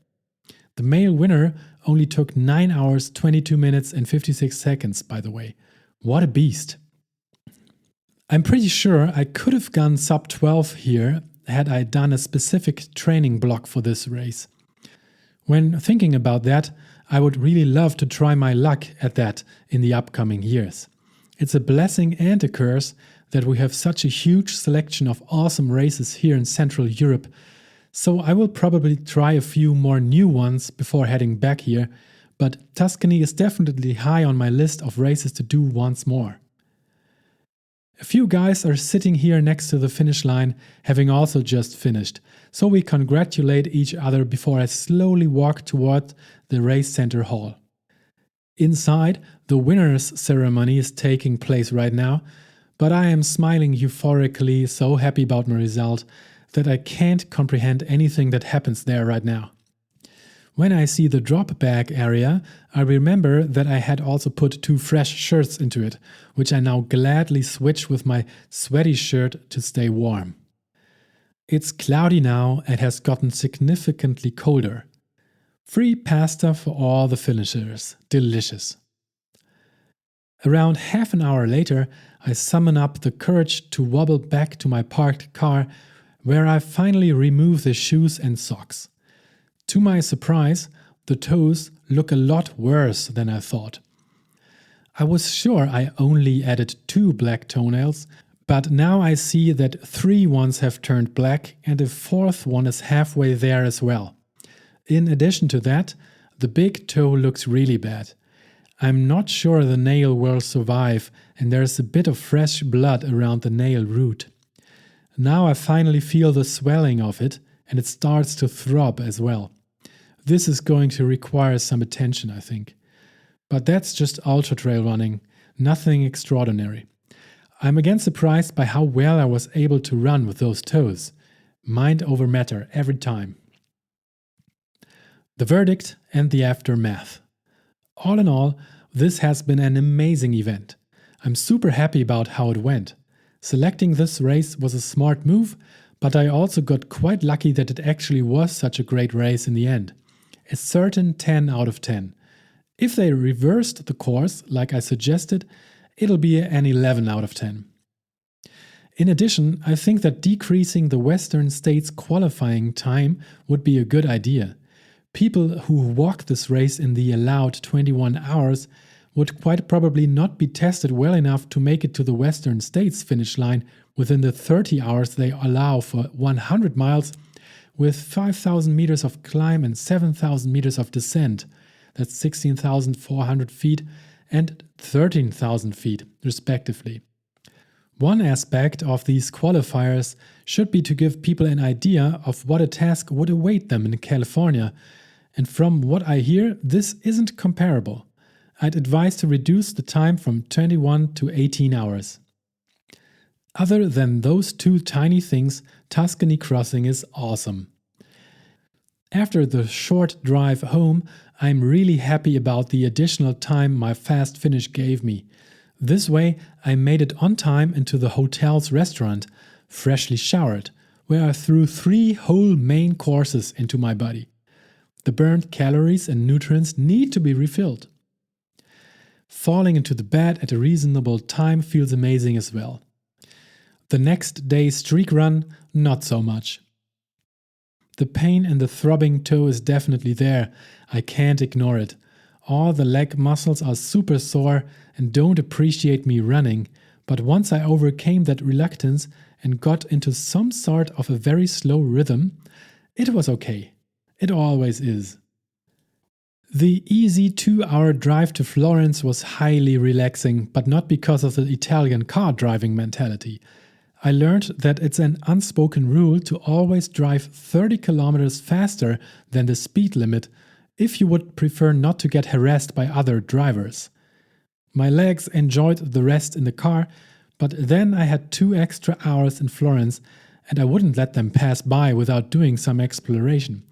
The male winner only took 9 hours, 22 minutes and 56 seconds, by the way. What a beast. I'm pretty sure I could have gone sub 12 here had I done a specific training block for this race. When thinking about that, I would really love to try my luck at that in the upcoming years. It's a blessing and a curse that we have such a huge selection of awesome races here in Central Europe, so I will probably try a few more new ones before heading back here, but Tuscany is definitely high on my list of races to do once more. A few guys are sitting here next to the finish line, having also just finished, so we congratulate each other before I slowly walk toward the race center hall. Inside, the winner's ceremony is taking place right now, but I am smiling euphorically, so happy about my result that I can't comprehend anything that happens there right now. When I see the drop bag area, I remember that I had also put 2 fresh shirts into it, which I now gladly switch with my sweaty shirt to stay warm. It's cloudy now and has gotten significantly colder. Free pasta for all the finishers. Delicious. Around half an hour later, I summon up the courage to wobble back to my parked car, where I finally remove the shoes and socks. To my surprise, the toes look a lot worse than I thought. I was sure I only added 2 black toenails, but now I see that 3 ones have turned black and a 4th one is halfway there as well. In addition to that, the big toe looks really bad. I'm not sure the nail will survive and there's a bit of fresh blood around the nail root. Now I finally feel the swelling of it and it starts to throb as well. This is going to require some attention, I think. But that's just ultra trail running, nothing extraordinary. I'm again surprised by how well I was able to run with those toes. Mind over matter every time. The verdict and the aftermath. All in all, this has been an amazing event. I'm super happy about how it went. Selecting this race was a smart move, but I also got quite lucky that it actually was such a great race in the end. A certain 10 out of 10. If they reversed the course, like I suggested, it'll be an 11 out of 10. In addition, I think that decreasing the Western States qualifying time would be a good idea. People who walk this race in the allowed 21 hours would quite probably not be tested well enough to make it to the Western States finish line within the 30 hours they allow for 100 miles, with 5,000 meters of climb and 7,000 meters of descent. That's 16,400 feet and 13,000 feet, respectively. One aspect of these qualifiers should be to give people an idea of what a task would await them in California, and from what I hear, this isn't comparable. I'd advise to reduce the time from 21 to 18 hours. Other than those two tiny things, Tuscany crossing is awesome. After the short drive home, I'm really happy about the additional time my fast finish gave me. This way, I made it on time into the hotel's restaurant, freshly showered, where I threw 3 whole main courses into my body. The burnt calories and nutrients need to be refilled. Falling into the bed at a reasonable time feels amazing as well. The next day's streak run, not so much. The pain in the throbbing toe is definitely there. I can't ignore it. All the leg muscles are super sore and don't appreciate me running, but once I overcame that reluctance and got into some sort of a very slow rhythm, it was okay. It always is. The easy 2-hour drive to Florence was highly relaxing, but not because of the Italian car driving mentality. I learned that it's an unspoken rule to always drive 30 kilometers faster than the speed limit if you would prefer not to get harassed by other drivers. My legs enjoyed the rest in the car, but then I had 2 extra hours in Florence and I wouldn't let them pass by without doing some exploration.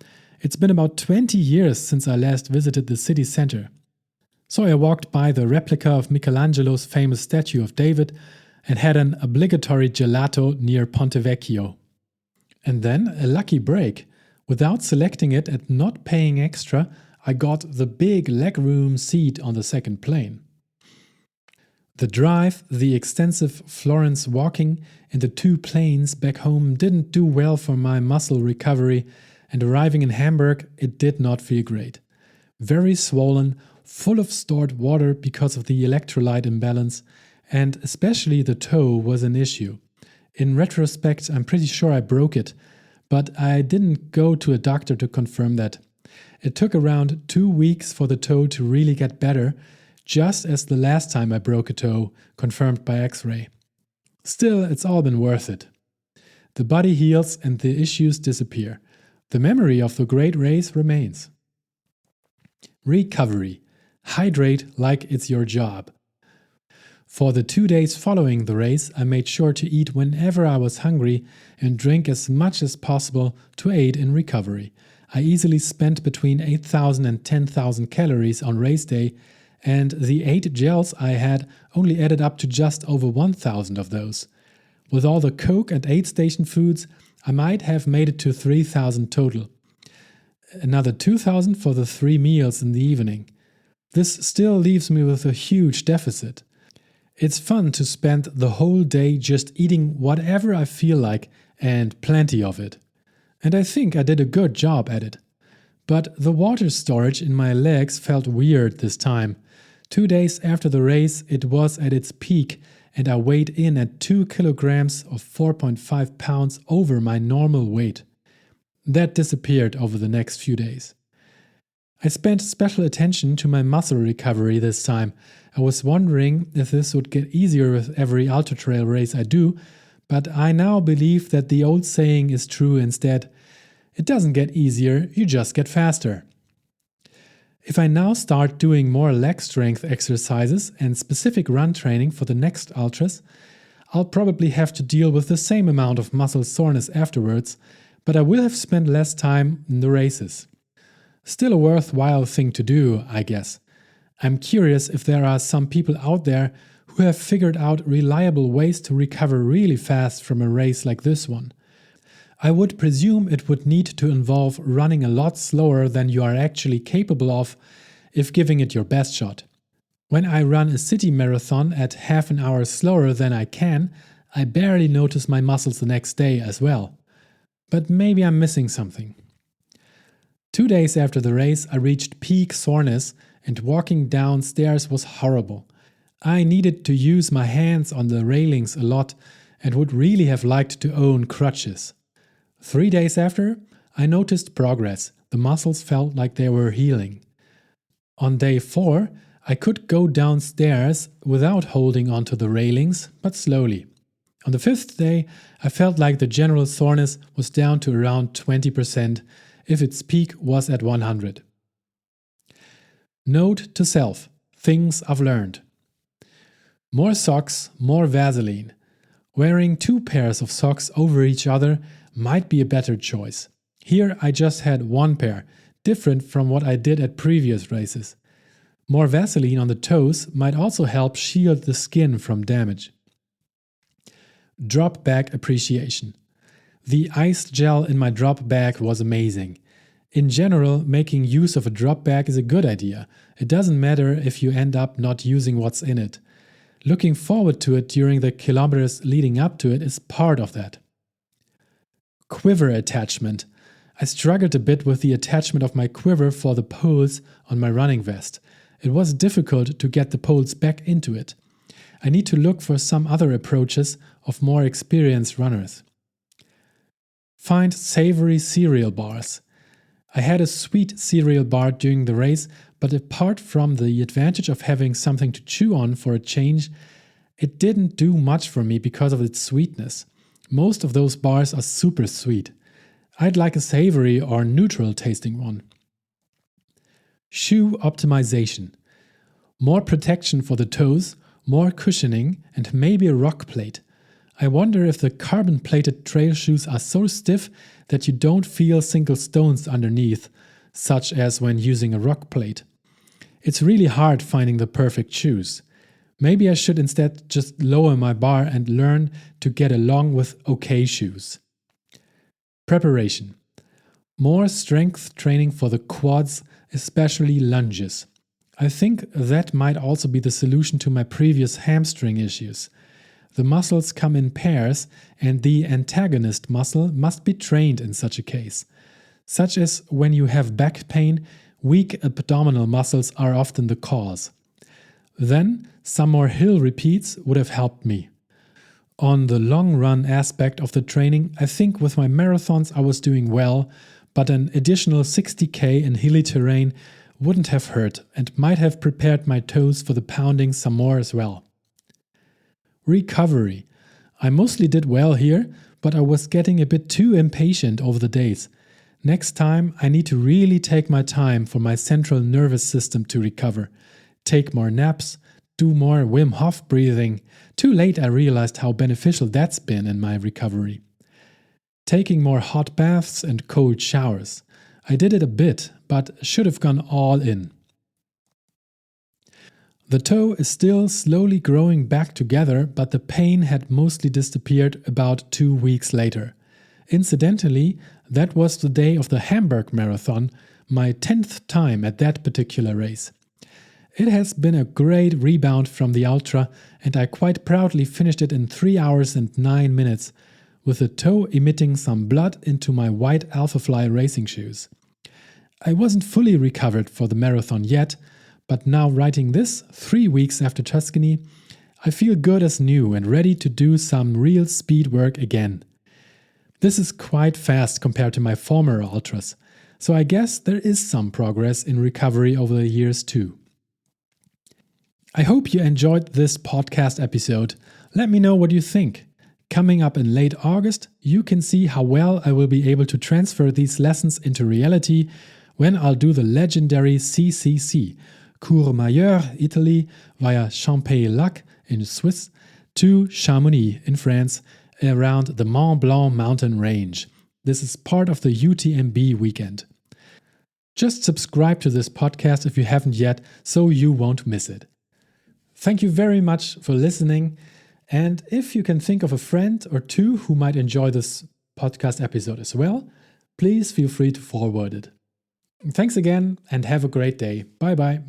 It's been about 20 years since I last visited the city center. So I walked by the replica of Michelangelo's famous statue of David and had an obligatory gelato near Ponte Vecchio. And then a lucky break. Without selecting it and not paying extra, I got the big legroom seat on the second plane. The drive, the extensive Florence walking, and the 2 planes back home didn't do well for my muscle recovery, and arriving in Hamburg, it did not feel great. Very swollen, full of stored water because of the electrolyte imbalance, and especially the toe was an issue. In retrospect, I'm pretty sure I broke it, but I didn't go to a doctor to confirm that. It took around 2 weeks for the toe to really get better, just as the last time I broke a toe, confirmed by X-ray. Still, it's all been worth it. The body heals and the issues disappear. The memory of the great race remains. Recovery. Hydrate like it's your job. For the 2 days following the race, I made sure to eat whenever I was hungry and drink as much as possible to aid in recovery. I easily spent between 8,000 and 10,000 calories on race day, and the 8 gels I had only added up to just over 1,000 of those. With all the Coke and aid station foods, I might have made it to 3,000 total. Another 2,000 for the 3 meals in the evening. This still leaves me with a huge deficit. It's fun to spend the whole day just eating whatever I feel like, and plenty of it. And I think I did a good job at it. But the water storage in my legs felt weird this time. 2 days after the race, it was at its peak, and I weighed in at 2 kilograms of 4.5 pounds over my normal weight. That disappeared over the next few days. I spent special attention to my muscle recovery this time. I was wondering if this would get easier with every ultra-trail race I do, but I now believe that the old saying is true instead. It doesn't get easier, you just get faster. If I now start doing more leg strength exercises and specific run training for the next ultras, I'll probably have to deal with the same amount of muscle soreness afterwards, but I will have spent less time in the races. Still a worthwhile thing to do, I guess. I'm curious if there are some people out there who have figured out reliable ways to recover really fast from a race like this one. I would presume it would need to involve running a lot slower than you are actually capable of if giving it your best shot. When I run a city marathon at half an hour slower than I can, I barely notice my muscles the next day as well. But maybe I'm missing something. 2 days after the race, I reached peak soreness, and walking downstairs was horrible. I needed to use my hands on the railings a lot and would really have liked to own crutches. 3 days after, I noticed progress. The muscles felt like they were healing. On day 4, I could go downstairs without holding onto the railings, but slowly. On the 5th day, I felt like the general soreness was down to around 20% if its peak was at 100. Note to self: things I've learned. More socks, more Vaseline. Wearing 2 pairs of socks over each other might be a better choice. Here I just had 1 pair, different from what I did at previous races. More Vaseline on the toes might also help shield the skin from damage. Drop bag appreciation. The iced gel in my drop bag was amazing. In general, making use of a drop bag is a good idea. It doesn't matter if you end up not using what's in it. Looking forward to it during the kilometers leading up to it is part of that. Quiver attachment. I struggled a bit with the attachment of my quiver for the poles on my running vest. It was difficult to get the poles back into it. I need to look for some other approaches of more experienced runners. Find savory cereal bars. I had a sweet cereal bar during the race, but apart from the advantage of having something to chew on for a change, it didn't do much for me because of its sweetness. Most of those bars are super sweet. I'd like a savory or neutral tasting one. Shoe optimization. More protection for the toes, more cushioning, and maybe a rock plate. I wonder if the carbon-plated trail shoes are so stiff that you don't feel single stones underneath, such as when using a rock plate. It's really hard finding the perfect shoes. Maybe I should instead just lower my bar and learn to get along with okay shoes. Preparation. More strength training for the quads, especially lunges. I think that might also be the solution to my previous hamstring issues. The muscles come in pairs, and the antagonist muscle must be trained in such a case. Such as when you have back pain, weak abdominal muscles are often the cause. Then, some more hill repeats would have helped me. On the long run aspect of the training, I think with my marathons I was doing well, but an additional 60k in hilly terrain wouldn't have hurt and might have prepared my toes for the pounding some more as well. Recovery. I mostly did well here, but I was getting a bit too impatient over the days. Next time I need to really take my time for my central nervous system to recover. Take more naps, do more Wim Hof breathing. Too late I realized how beneficial that's been in my recovery. Taking more hot baths and cold showers. I did it a bit, but should have gone all in. The toe is still slowly growing back together, but the pain had mostly disappeared about 2 weeks later. Incidentally, that was the day of the Hamburg Marathon, my 10th time at that particular race. It has been a great rebound from the ultra, and I quite proudly finished it in 3 hours and 9 minutes, with the toe emitting some blood into my white Alphafly racing shoes. I wasn't fully recovered for the marathon yet, but now writing this 3 weeks after Tuscany, I feel good as new and ready to do some real speed work again. This is quite fast compared to my former ultras, so I guess there is some progress in recovery over the years too. I hope you enjoyed this podcast episode. Let me know what you think. Coming up in late August, you can see how well I will be able to transfer these lessons into reality when I'll do the legendary CCC, Courmayeur, Italy, via Champagne-Lac in Swiss, to Chamonix in France, around the Mont Blanc mountain range. This is part of the UTMB weekend. Just subscribe to this podcast if you haven't yet, so you won't miss it. Thank you very much for listening, and if you can think of a friend or two who might enjoy this podcast episode as well, please feel free to forward it. Thanks again and have a great day. Bye bye.